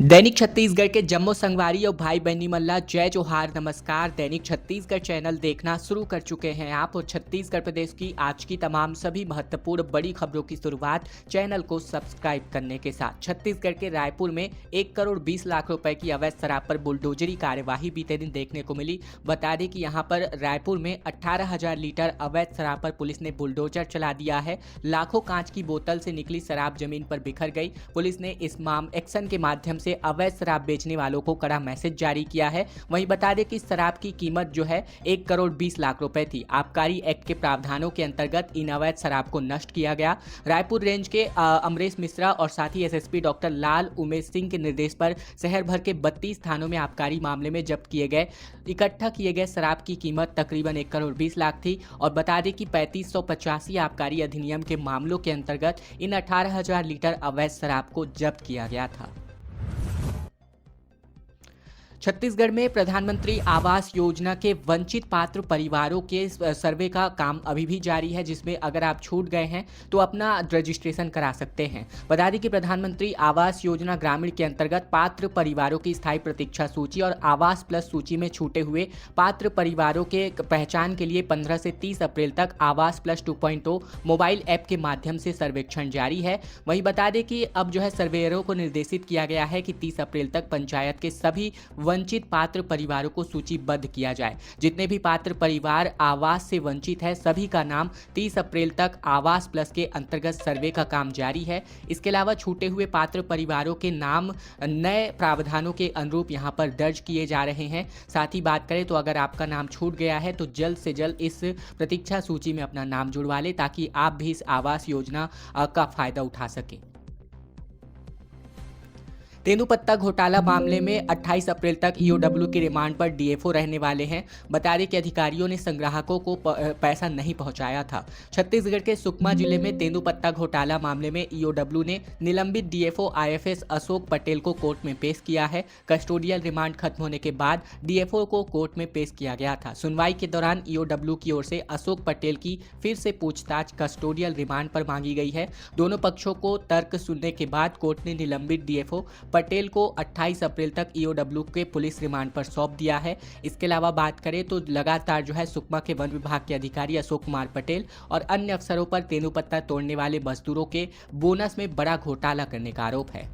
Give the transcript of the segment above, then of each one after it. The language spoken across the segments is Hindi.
दैनिक छत्तीसगढ़ के जम्मू संगवारी और भाई बहनी मल्ला जय जोहार नमस्कार। दैनिक छत्तीसगढ़ चैनल देखना शुरू कर चुके हैं आप और छत्तीसगढ़ प्रदेश की आज की तमाम सभी महत्वपूर्ण बड़ी खबरों की शुरुआत चैनल को सब्सक्राइब करने के साथ। छत्तीसगढ़ के रायपुर में 1 करोड़ 20 लाख रुपए की अवैध शराब पर बुलडोजरी कार्यवाही बीते दिन देखने को मिली। बता दें कि यहां पर रायपुर में 18,000 लीटर अवैध शराब पर पुलिस ने बुलडोजर चला दिया है। लाखों कांच की बोतल से निकली शराब जमीन पर बिखर गई। पुलिस ने इस एक्शन के माध्यम से अवैध शराब बेचने वालों को कड़ा मैसेज जारी किया है। वहीं बता दें कि शराब की कीमत जो है 1 करोड़ 20 लाख रुपए थी। आबकारी एक्ट के प्रावधानों के अंतर्गत इन अवैध शराब को नष्ट किया गया। रायपुर रेंज के अमरेश मिश्रा और साथ ही एसएसपी डॉक्टर लाल उमेश सिंह के निर्देश पर शहर भर के 32 थानों में आबकारी मामले में जब्त किए गए इकट्ठा किए गए शराब की कीमत तकरीबन 1 करोड़ 20 लाख थी। और बता दें कि 3585 आबकारी अधिनियम के मामलों के अंतर्गत इन 18,000 लीटर अवैध शराब को जब्त किया गया था। छत्तीसगढ़ में प्रधानमंत्री आवास योजना के वंचित पात्र परिवारों के सर्वे का काम अभी भी जारी है, जिसमें अगर आप छूट गए हैं तो अपना रजिस्ट्रेशन करा सकते हैं। बता दें कि प्रधानमंत्री आवास योजना ग्रामीण के अंतर्गत पात्र परिवारों की स्थायी प्रतीक्षा सूची और आवास प्लस सूची में छूटे हुए पात्र परिवारों के पहचान के लिए 15 से 30 अप्रैल तक आवास प्लस 2.0 मोबाइल ऐप के माध्यम से सर्वेक्षण जारी है। वहीं बता दें कि अब जो है सर्वेयरों को निर्देशित किया गया है कि 30 अप्रैल तक पंचायत के सभी वंचित पात्र परिवारों को सूचीबद्ध किया जाए। जितने भी पात्र परिवार आवास से वंचित है सभी का नाम 30 अप्रैल तक आवास प्लस के अंतर्गत सर्वे का काम जारी है। इसके अलावा छूटे हुए पात्र परिवारों के नाम नए प्रावधानों के अनुरूप यहां पर दर्ज किए जा रहे हैं। साथ ही बात करें तो अगर आपका नाम छूट गया है तो जल्द से जल्द इस प्रतीक्षा सूची में अपना नाम जुड़वा ले ताकि आप भी इस आवास योजना का फायदा उठा सकें। तेंदूपत्ता घोटाला मामले में 28 अप्रैल तक ईओडब्ल्यू की रिमांड पर डीएफओ रहने वाले हैं। बता दें कि अधिकारियों ने संग्राहकों को पैसा नहीं पहुंचाया था। छत्तीसगढ़ के सुकमा जिले में तेंदूपत्ता घोटाला मामले में ईओडब्ल्यू ने निलंबित डीएफओ आईएफएस अशोक पटेल को कोर्ट में पेश किया है। कस्टोडियल रिमांड खत्म होने के बाद डीएफओ को कोर्ट में पेश किया गया था। सुनवाई के दौरान ईओडब्ल्यू की ओर से अशोक पटेल की फिर से पूछताछ कस्टोडियल रिमांड पर मांगी गई है। दोनों पक्षों को तर्क सुनने के बाद कोर्ट ने निलंबित डीएफओ पटेल को 28 अप्रैल तक ईओडब्ल्यू के पुलिस रिमांड पर सौंप दिया है। इसके अलावा बात करें तो लगातार जो है सुकमा के वन विभाग के अधिकारी अशोक कुमार पटेल और अन्य अफसरों पर तेंदूपत्ता तोड़ने वाले मजदूरों के बोनस में बड़ा घोटाला करने का आरोप है।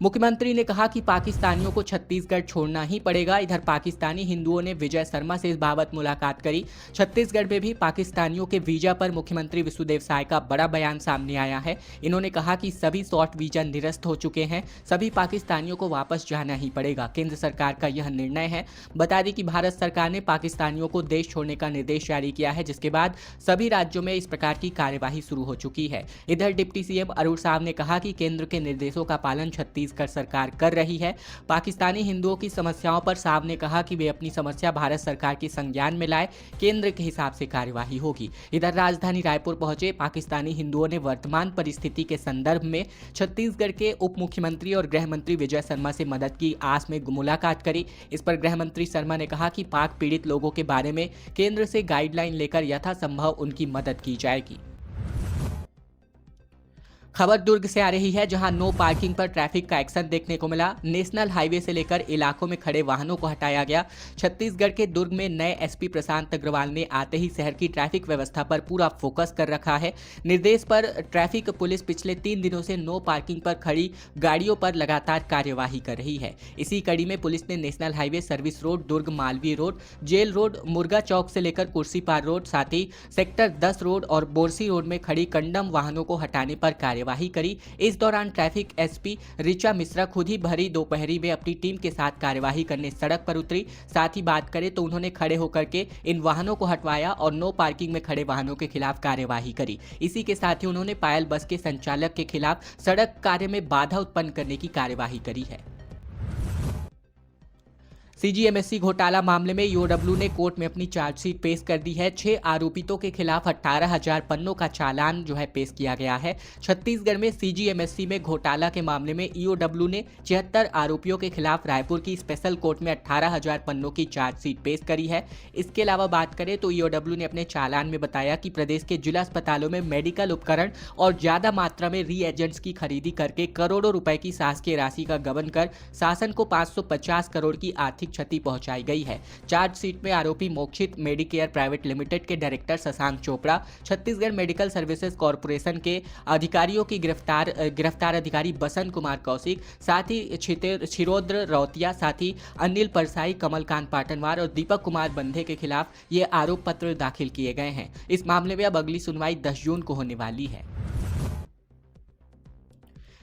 मुख्यमंत्री ने कहा कि पाकिस्तानियों को छत्तीसगढ़ छोड़ना ही पड़ेगा। इधर पाकिस्तानी हिंदुओं ने विजय शर्मा से इस बाबत मुलाकात करी। छत्तीसगढ़ में भी पाकिस्तानियों के वीजा पर मुख्यमंत्री विष्णुदेव साय का बड़ा बयान सामने आया है। इन्होंने कहा कि सभी शॉर्ट वीजा निरस्त हो चुके हैं, सभी पाकिस्तानियों को वापस जाना ही पड़ेगा। केंद्र सरकार का यह निर्णय है। बता दें कि भारत सरकार ने पाकिस्तानियों को देश छोड़ने का निर्देश जारी किया है, जिसके बाद सभी राज्यों में इस प्रकार की कार्यवाही शुरू हो चुकी है। इधर डिप्टी सीएम अरुण साव ने कहा कि केंद्र के निर्देशों का पालन छत्तीसगढ़ सरकार कर रही है। पाकिस्तानी हिंदुओं की समस्याओं पर साव ने कहा कि वे अपनी समस्या भारत सरकार के संज्ञान में लाए, केंद्र के हिसाब से कार्यवाही होगी। इधर राजधानी रायपुर पहुंचे पाकिस्तानी हिंदुओं ने वर्तमान परिस्थिति के संदर्भ में छत्तीसगढ़ के उप मुख्यमंत्री और गृह मंत्री विजय शर्मा से मदद की आस में मुलाकात करी। इस पर गृह मंत्री शर्मा ने कहा कि पाक पीड़ित लोगों के बारे में केंद्र से गाइडलाइन लेकर यथासंभव उनकी मदद की जाएगी। खबर दुर्ग से आ रही है, जहां नो पार्किंग पर ट्रैफिक का एक्शन देखने को मिला। नेशनल हाईवे से लेकर इलाकों में खड़े वाहनों को हटाया गया। छत्तीसगढ़ के दुर्ग में नए एसपी प्रशांत अग्रवाल ने आते ही शहर की ट्रैफिक व्यवस्था पर पूरा फोकस कर रखा है। निर्देश पर ट्रैफिक पुलिस पिछले 3 दिनों से नो पार्किंग पर खड़ी गाड़ियों पर लगातार कार्यवाही कर रही है। इसी कड़ी में पुलिस ने नेशनल हाईवे सर्विस रोड, दुर्ग मालवीय रोड, जेल रोड, मुर्गा चौक से लेकर कुर्सीपार रोड, साथ ही सेक्टर 10 रोड और बोरसी रोड में खड़ी कंडम वाहनों को हटाने पर कार्यवाही करी। इस दौरान ट्रैफिक एसपी ऋचा मिश्रा खुद ही भरी दोपहरी में अपनी टीम के साथ कार्यवाही करने सड़क पर उतरी। साथ ही बात करें तो उन्होंने खड़े होकर के इन वाहनों को हटवाया और नो पार्किंग में खड़े वाहनों के खिलाफ कार्यवाही करी। इसी के साथ ही उन्होंने पायल बस के संचालक के खिलाफ सड़क कार्य में बाधा उत्पन्न करने की कार्यवाही करी है। सीजीएमएससी घोटाला मामले में ईओडब्ल्यू ने कोर्ट में अपनी चार्जशीट पेश कर दी है। 6 आरोपितों के खिलाफ 18,000 पन्नों का चालान जो है पेश किया गया है। छत्तीसगढ़ में सीजीएमएससी में घोटाला के मामले में ईओडब्ल्यू ने 76 आरोपियों के खिलाफ रायपुर की स्पेशल कोर्ट में 18,000 पन्नों की चार्जशीट पेश करी है। इसके अलावा बात करें तो ईओडब्ल्यू ने अपने चालान में बताया कि प्रदेश के जिला अस्पतालों में मेडिकल उपकरण और ज्यादा मात्रा में रीएजेंट्स की खरीदी करके करोड़ों रुपए की शासकीय राशि का गबन कर शासन को 550 करोड़ की आर्थिक क्षति पहुंचाई गई है। चार्जशीट में आरोपी मोक्षित मेडिकेयर प्राइवेट लिमिटेड के director Shashank Chopra, Chhattisgarh medical services corporation के अधिकारियों की गिरफ्तार अधिकारी बसंत कुमार कौशिक, साथ ही क्षीरोद्र रौतिया, साथ ही अनिल परसाई, कमलकांत पाटनवार और दीपक कुमार बंधे के खिलाफ ये आरोप पत्र दाखिल किए गए हैं। इस मामले में अब अगली सुनवाई 10 जून को होने वाली है।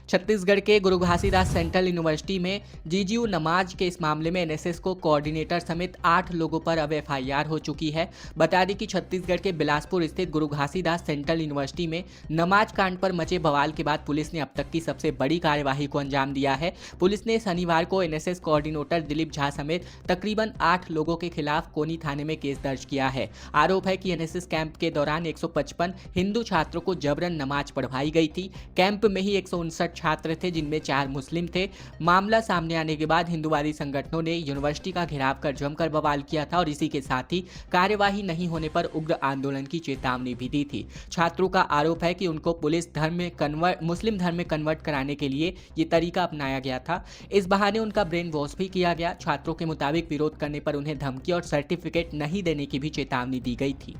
छत्तीसगढ़ के गुरु घासीदास सेंट्रल यूनिवर्सिटी में जीजीयू नमाज के इस मामले में एनएसएस को कोऑर्डिनेटर समेत 8 लोगों पर अब एफआईआर हो चुकी है। बता दें कि छत्तीसगढ़ के बिलासपुर स्थित गुरु घासीदास सेंट्रल यूनिवर्सिटी में नमाज कांड पर मचे बवाल के बाद पुलिस ने अब तक की सबसे बड़ी कार्यवाही को अंजाम दिया है। पुलिस ने शनिवार को एनएसएस कोऑर्डिनेटर दिलीप झा समेत तकरीबन 8 लोगों के खिलाफ कोनी थाने में केस दर्ज किया है। आरोप है कि एनएसएस कैंप के दौरान 155 हिंदू छात्रों को जबरन नमाज पढ़वाई गई थी। कैंप में ही 159 छात्र थे, जिनमें 4 मुस्लिम थे। मामला सामने आने के बाद हिंदूवादी संगठनों ने यूनिवर्सिटी का घेराव कर जमकर बवाल किया था और इसी के साथ ही कार्यवाही नहीं होने पर उग्र आंदोलन की चेतावनी भी दी थी। छात्रों का आरोप है कि उनको मुस्लिम धर्म में कन्वर्ट कराने के लिए ये तरीका अपनाया गया था। इस बहाने उनका ब्रेन वॉश भी किया गया। छात्रों के मुताबिक विरोध करने पर उन्हें धमकी और सर्टिफिकेट नहीं देने की भी चेतावनी दी गई थी।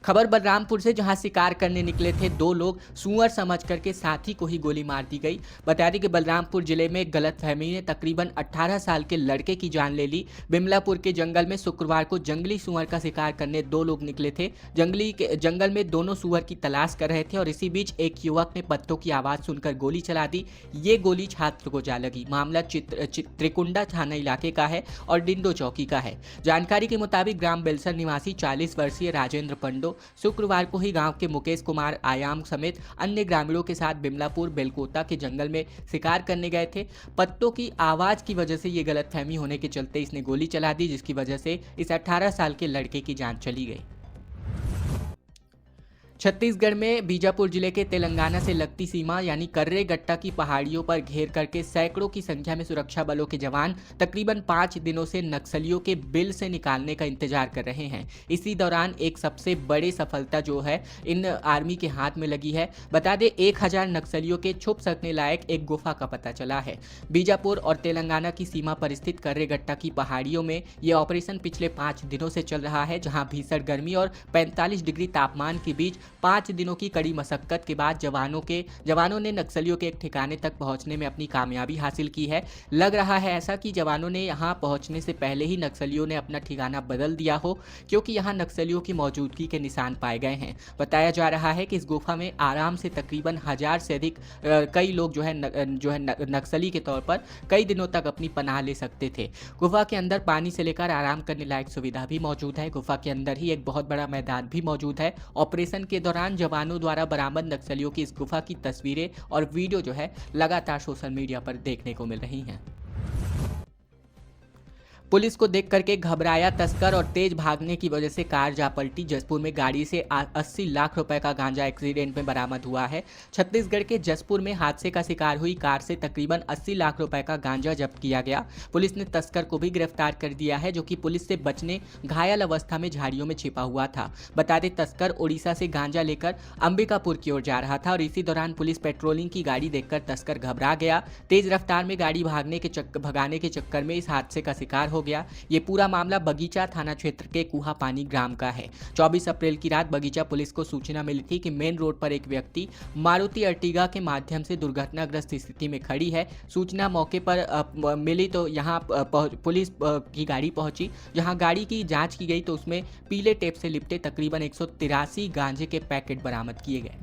खबर बलरामपुर से, जहां शिकार करने निकले थे 2 लोग, सुअर समझ करके साथी को ही गोली मार दी गई। बता दें कि बलरामपुर जिले में गलतफहमी ने तकरीबन 18 साल के लड़के की जान ले ली। बिमलापुर के जंगल में शुक्रवार को जंगली सुअर का शिकार करने 2 लोग निकले थे। जंगल में दोनों सुअर की तलाश कर रहे थे और इसी बीच एक युवक ने पत्तों की आवाज सुनकर गोली चला दी। ये गोली छात्र को जा लगी। मामला त्रिकुंडा थाना इलाके का है और डिंडो चौकी का है। जानकारी के मुताबिक ग्राम बेलसर निवासी 40 वर्षीय राजेंद्र पंडो शुक्रवार को ही गांव के मुकेश कुमार आयाम समेत अन्य ग्रामीणों के साथ बिमलापुर बेलकोता के जंगल में शिकार करने गए थे। पत्तों की आवाज की वजह से ये गलतफहमी होने के चलते इसने गोली चला दी, जिसकी वजह से इस 18 साल के लड़के की जान चली गई। छत्तीसगढ़ में बीजापुर जिले के तेलंगाना से लगती सीमा यानी कर्रेगट्टा की पहाड़ियों पर घेर करके सैकड़ों की संख्या में सुरक्षा बलों के जवान तकरीबन 5 दिनों से नक्सलियों के बिल से निकालने का इंतजार कर रहे हैं। इसी दौरान एक सबसे बड़ी सफलता जो है इन आर्मी के हाथ में लगी है। बता दें 1000 नक्सलियों के छुप सकने लायक एक गुफा का पता चला है। बीजापुर और तेलंगाना की सीमा पर स्थित कर्रेगट्टा की पहाड़ियों में यह ऑपरेशन पिछले 5 दिनों से चल रहा है, जहां भीषण गर्मी और 45 डिग्री तापमान के बीच 5 दिनों की कड़ी मशक्कत के बाद जवानों ने नक्सलियों के एक ठिकाने तक पहुंचने में अपनी कामयाबी हासिल की है। लग रहा है ऐसा कि जवानों ने यहां पहुंचने से पहले ही नक्सलियों ने अपना ठिकाना बदल दिया हो, क्योंकि यहां नक्सलियों की मौजूदगी के निशान पाए गए हैं। बताया जा रहा है कि इस गुफा में आराम से तकरीबन 1000 से अधिक कई लोग जो है नक्सली के तौर पर कई दिनों तक अपनी पनाह ले सकते थे। गुफा के अंदर पानी से लेकर आराम करने लायक सुविधा भी मौजूद है। गुफा के अंदर ही एक बहुत बड़ा मैदान भी मौजूद है। ऑपरेशन के दौरान जवानों द्वारा बरामद नक्सलियों की इस गुफा की तस्वीरें और वीडियो जो है लगातार सोशल मीडिया पर देखने को मिल रही हैं। पुलिस को देख करके घबराया तस्कर और तेज भागने की वजह से कार जा पलटी। जसपुर में गाड़ी से 80 लाख रुपए का गांजा एक्सीडेंट में बरामद हुआ है। छत्तीसगढ़ के जसपुर में हादसे का शिकार हुई कार से तकरीबन 80 लाख रुपए का गांजा जब्त किया गया। पुलिस ने तस्कर को भी गिरफ्तार कर दिया है, जो कि पुलिस से बचने घायल अवस्था में झाड़ियों में छिपा हुआ था। बता दें तस्कर उड़ीसा से गांजा लेकर अंबिकापुर की ओर जा रहा था और इसी दौरान पुलिस पेट्रोलिंग की गाड़ी देखकर तस्कर घबरा गया। तेज रफ्तार में गाड़ी भगाने के चक्कर में इस हादसे का शिकार हो गया। ये पूरा मामला बगीचा थाना क्षेत्र के कुहा पानी ग्राम का है। 24 अप्रैल की रात बगीचा पुलिस को सूचना मिली थी कि मेन रोड पर एक व्यक्ति मारुति अर्टिगा के माध्यम से दुर्घटनाग्रस्त स्थिति में खड़ी है। सूचना मौके पर मिली तो यहाँ पुलिस की गाड़ी पहुंची। जहां गाड़ी की जांच की गई तो उसमें पीले टेप से लिपटे तकरीबन 183 गांजे के पैकेट बरामद किए गए।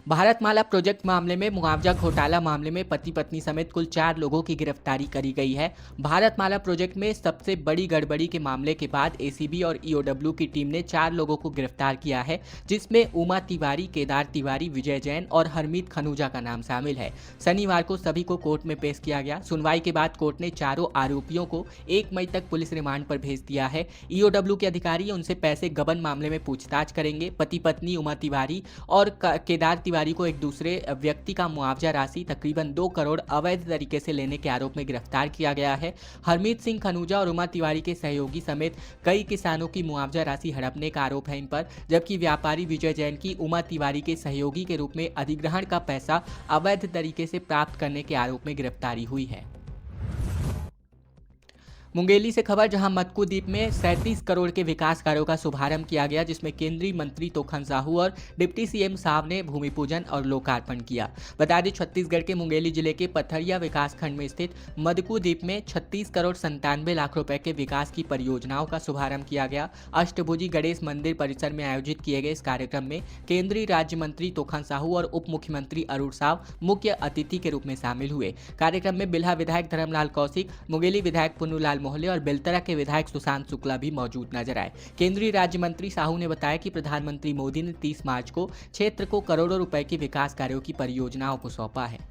भारतमाला प्रोजेक्ट मामले में मुआवजा घोटाला मामले में पति पत्नी समेत कुल 4 लोगों की गिरफ्तारी करी गई है। भारतमाला प्रोजेक्ट में सबसे बड़ी गड़बड़ी के मामले के बाद एसीबी और ईओडब्ल्यू की टीम ने 4 लोगों को गिरफ्तार किया है, जिसमें उमा तिवारी, केदार तिवारी, विजय जैन और हरमीत खनूजा का नाम शामिल है। शनिवार को सभी को कोर्ट में पेश किया गया। सुनवाई के बाद कोर्ट ने चारों आरोपियों को 1 मई तक पुलिस रिमांड पर भेज दिया है। ईओडब्ल्यू के अधिकारी उनसे पैसे गबन मामले में पूछताछ करेंगे। पति पत्नी उमा तिवारी और केदार तिवारी को एक दूसरे व्यक्ति का मुआवजा राशि तकरीबन 2 करोड़ अवैध तरीके से लेने के आरोप में गिरफ्तार किया गया है। हरमीत सिंह खनूजा और उमा तिवारी के सहयोगी समेत कई किसानों की मुआवजा राशि हड़पने का आरोप है इन पर, जबकि व्यापारी विजय जैन की उमा तिवारी के सहयोगी के रूप में अधिग्रहण का पैसा अवैध तरीके से प्राप्त करने के आरोप में गिरफ्तारी हुई है। मुंगेली से खबर, जहां मटकू द्वीप में 37 करोड़ के विकास कार्यों का शुभारंभ किया गया, जिसमें केंद्रीय मंत्री तोखन साहू और डिप्टी सीएम साहब ने भूमि पूजन और लोकार्पण किया। बता दें, छत्तीसगढ़ के मुंगेली जिले के पथरिया विकास खंड में स्थित मटकू द्वीप में 36 करोड़ 97 लाख रुपए के विकास की परियोजनाओं का शुभारंभ किया गया। अष्टभुजी गणेश मंदिर परिसर में आयोजित किए गए इस कार्यक्रम में केंद्रीय राज्य मंत्री तोखन साहू और उप मुख्यमंत्री अरुण साव मुख्य अतिथि के रूप में शामिल हुए। कार्यक्रम में बिल्हा विधायक धर्मलाल कौशिक, मुंगेली विधायक पुन्नूलाल मोहल्ले और बेलतरा के विधायक सुशांत शुक्ला भी मौजूद नजर आए। केंद्रीय राज्य मंत्री साहू ने बताया कि प्रधानमंत्री मोदी ने 30 मार्च को क्षेत्र को करोड़ों रुपए की विकास कार्यों की परियोजनाओं को सौंपा है।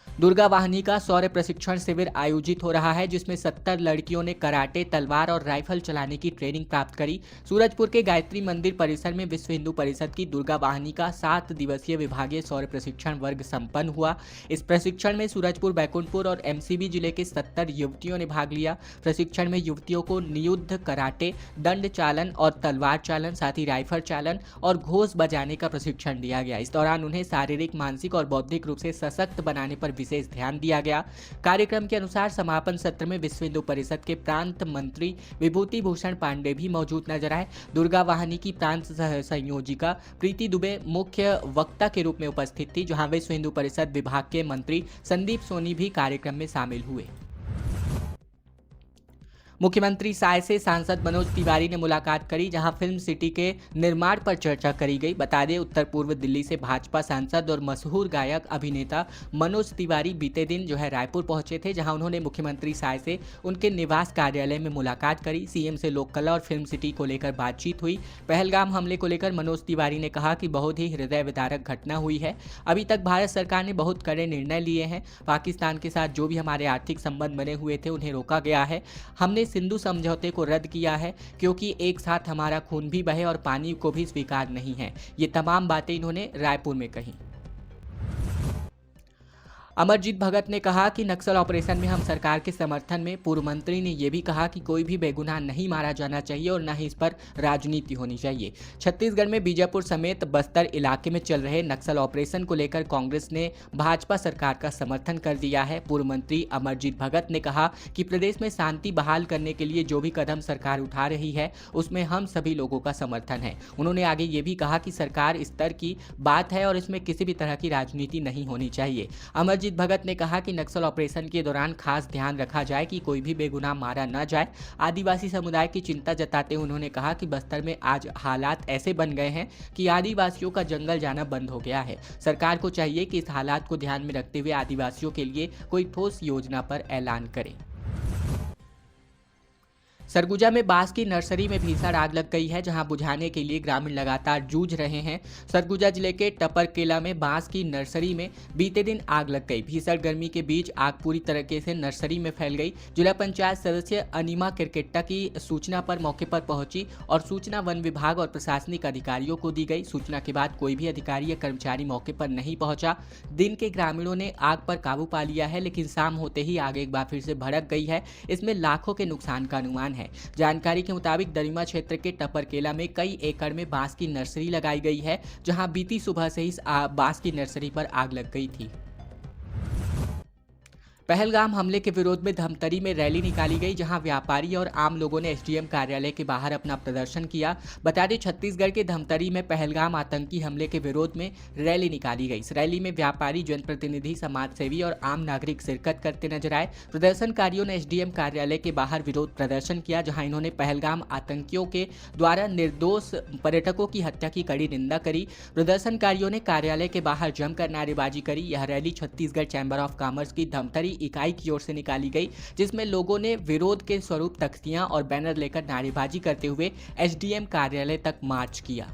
दुर्गा वाहिनी का शौर्य प्रशिक्षण शिविर आयोजित हो रहा है, जिसमें 70 लड़कियों ने कराटे, तलवार और राइफल चलाने की ट्रेनिंग प्राप्त करी। सूरजपुर के गायत्री मंदिर परिसर में विश्व हिंदू परिषद की दुर्गा वाहिनी का 7 दिवसीय विभागीय शौर्य प्रशिक्षण वर्ग संपन्न हुआ। इस प्रशिक्षण में सूरजपुर, बैकुंठपुर और एमसीबी जिले के 70 युवतियों ने भाग लिया। प्रशिक्षण में युवतियों को नियुद्ध कराटे, दंड चालन और तलवार चालन, साथ ही राइफल चालन और घोष बजाने का प्रशिक्षण दिया गया। इस दौरान उन्हें शारीरिक, मानसिक और बौद्धिक रूप से सशक्त बनाने पर विशेष ध्यान दिया गया। कार्यक्रम के अनुसार समापन सत्र में विश्व हिंदू परिषद के प्रांत मंत्री विभूति भूषण पांडे भी मौजूद नजर आए। दुर्गा वाहिनी की प्रांत संयोजिका प्रीति दुबे मुख्य वक्ता के रूप में उपस्थित थी, जहां विश्व हिंदू परिषद विभाग के मंत्री संदीप सोनी भी कार्यक्रम में शामिल हुए। मुख्यमंत्री साय से सांसद मनोज तिवारी ने मुलाकात करी, जहां फिल्म सिटी के निर्माण पर चर्चा करी गई। बता दें, उत्तर पूर्व दिल्ली से भाजपा सांसद और मशहूर गायक अभिनेता मनोज तिवारी बीते दिन रायपुर पहुंचे थे, जहां उन्होंने मुख्यमंत्री साय से उनके निवास कार्यालय में मुलाकात करी। सीएम से लोक कला और फिल्म सिटी को लेकर बातचीत हुई। पहलगाम हमले को लेकर मनोज तिवारी ने कहा कि बहुत ही हृदय विदारक घटना हुई है। अभी तक भारत सरकार ने बहुत कड़े निर्णय लिए हैं। पाकिस्तान के साथ जो भी हमारे आर्थिक संबंध बने हुए थे उन्हें रोका गया है। हमने सिंधु समझौते को रद्द किया है, क्योंकि एक साथ हमारा खून भी बहे और पानी को भी स्वीकार नहीं है। ये तमाम बातें इन्होंने रायपुर में कही। अमरजीत भगत ने कहा कि नक्सल ऑपरेशन में हम सरकार के समर्थन में। पूर्व मंत्री ने यह भी कहा कि कोई भी बेगुनाह नहीं मारा जाना चाहिए और न ही इस पर राजनीति होनी चाहिए। छत्तीसगढ़ में बीजापुर समेत बस्तर इलाके में चल रहे नक्सल ऑपरेशन को लेकर कांग्रेस ने भाजपा सरकार का समर्थन कर दिया है। पूर्व मंत्री अमरजीत भगत ने कहा कि प्रदेश में शांति बहाल करने के लिए जो भी कदम सरकार उठा रही है उसमें हम सभी लोगों का समर्थन है। उन्होंने आगे ये भी कहा कि सरकार स्तर की बात है और इसमें किसी भी तरह की राजनीति नहीं होनी चाहिए। अमरजीत भगत ने कहा कि नक्सल ऑपरेशन के दौरान खास ध्यान रखा जाए कि कोई भी बेगुनाह मारा न जाए। आदिवासी समुदाय की चिंता जताते हुए उन्होंने कहा कि बस्तर में आज हालात ऐसे बन गए हैं कि आदिवासियों का जंगल जाना बंद हो गया है। सरकार को चाहिए कि इस हालात को ध्यान में रखते हुए आदिवासियों के लिए कोई ठोस योजना पर ऐलान करे। सरगुजा में बांस की नर्सरी में भीषण आग लग गई है, जहां बुझाने के लिए ग्रामीण लगातार जूझ रहे हैं। सरगुजा जिले के टपरकेला में बांस की नर्सरी में बीते दिन आग लग गई। भीषण गर्मी के बीच आग पूरी तरीके से नर्सरी में फैल गई। जिला पंचायत सदस्य अनिमा किरकेट्टा की सूचना पर मौके पर पहुंची और सूचना वन विभाग और प्रशासनिक अधिकारियों को दी गई। सूचना के बाद कोई भी अधिकारी या कर्मचारी मौके पर नहीं पहुंचा। दिन के ग्रामीणों ने आग पर काबू पा लिया है, लेकिन शाम होते ही आग एक बार फिर से भड़क गई है। इसमें लाखों के नुकसान का अनुमान है। जानकारी के मुताबिक दरिमा क्षेत्र के टपरकेला में कई एकड़ में बांस की नर्सरी लगाई गई है, जहां बीती सुबह से ही बांस की नर्सरी पर आग लग गई थी। पहलगाम हमले के विरोध में धमतरी में रैली निकाली गई, जहां व्यापारी और आम लोगों ने एसडीएम कार्यालय के बाहर अपना प्रदर्शन किया। बता दें, छत्तीसगढ़ के धमतरी में पहलगाम आतंकी हमले के विरोध में रैली निकाली गई। इस रैली में व्यापारी, जनप्रतिनिधि, समाजसेवी और आम नागरिक शिरकत करते नजर आए। प्रदर्शनकारियों ने एसडीएम कार्यालय के बाहर विरोध प्रदर्शन किया, जहां इन्होंने पहलगाम आतंकियों के द्वारा निर्दोष पर्यटकों की हत्या की कड़ी निंदा करी। प्रदर्शनकारियों ने कार्यालय के बाहर जमकर नारेबाजी करी। यह rally Chhattisgarh chamber of commerce की धमतरी इकाई की ओर से निकाली गई, जिसमें लोगों ने विरोध के स्वरूप तख्तियां और बैनर लेकर नारेबाजी करते हुए एसडीएम कार्यालय तक मार्च किया।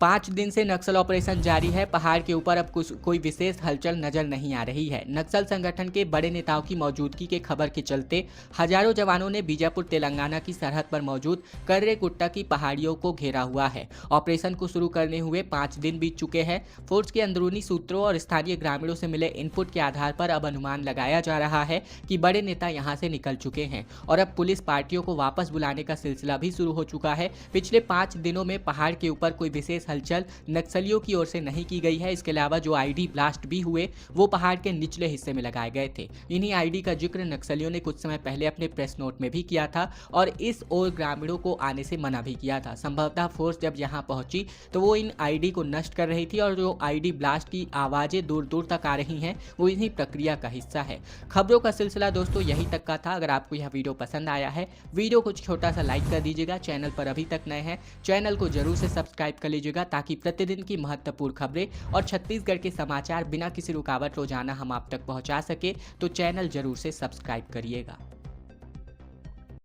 5 दिन से नक्सल ऑपरेशन जारी है। पहाड़ के ऊपर अब कोई विशेष हलचल नजर नहीं आ रही है। नक्सल संगठन के बड़े नेताओं की मौजूदगी के खबर के चलते हजारों जवानों ने बीजापुर तेलंगाना की सरहद पर मौजूद कर्रेगुट्टा की पहाड़ियों को घेरा हुआ है। ऑपरेशन को शुरू करने हुए 5 दिन बीत चुके हैं। फोर्स के अंदरूनी सूत्रों और स्थानीय ग्रामीणों से मिले इनपुट के आधार पर अब अनुमान लगाया जा रहा है कि बड़े नेता यहां से निकल चुके हैं और अब पुलिस पार्टियों को वापस बुलाने का सिलसिला भी शुरू हो चुका है। पिछले 5 दिनों में पहाड़ के ऊपर कोई विशेष हलचल नक्सलियों की ओर से नहीं की गई है। इसके अलावा जो आईडी ब्लास्ट भी हुए वो पहाड़ के निचले हिस्से में लगाए गए थे। इन्हीं आईडी का जिक्र नक्सलियों ने कुछ समय पहले अपने प्रेस नोट में भी किया था और इस ओर ग्रामीणों को आने से मना भी किया था। संभवतः फोर्स जब यहां पहुंची तो वो इन आईडी को नष्ट कर रही थी और जो आईडी ब्लास्ट की आवाजें दूर दूर तक आ रही हैं वो इन्हीं प्रक्रिया का हिस्सा है। खबरों का सिलसिला दोस्तों यही तक का था। अगर आपको यह वीडियो पसंद आया है, वीडियो को छोटा सा लाइक कर दीजिएगा। चैनल पर अभी तक नए हैं, चैनल को जरूर से सब्सक्राइब कर लीजिएगा ताकि प्रतिदिन की महत्वपूर्ण खबरें और छत्तीसगढ़ के समाचार बिना किसी रुकावट रोजाना हम आप तक पहुंचा सके। तो चैनल जरूर से सब्सक्राइब करिएगा।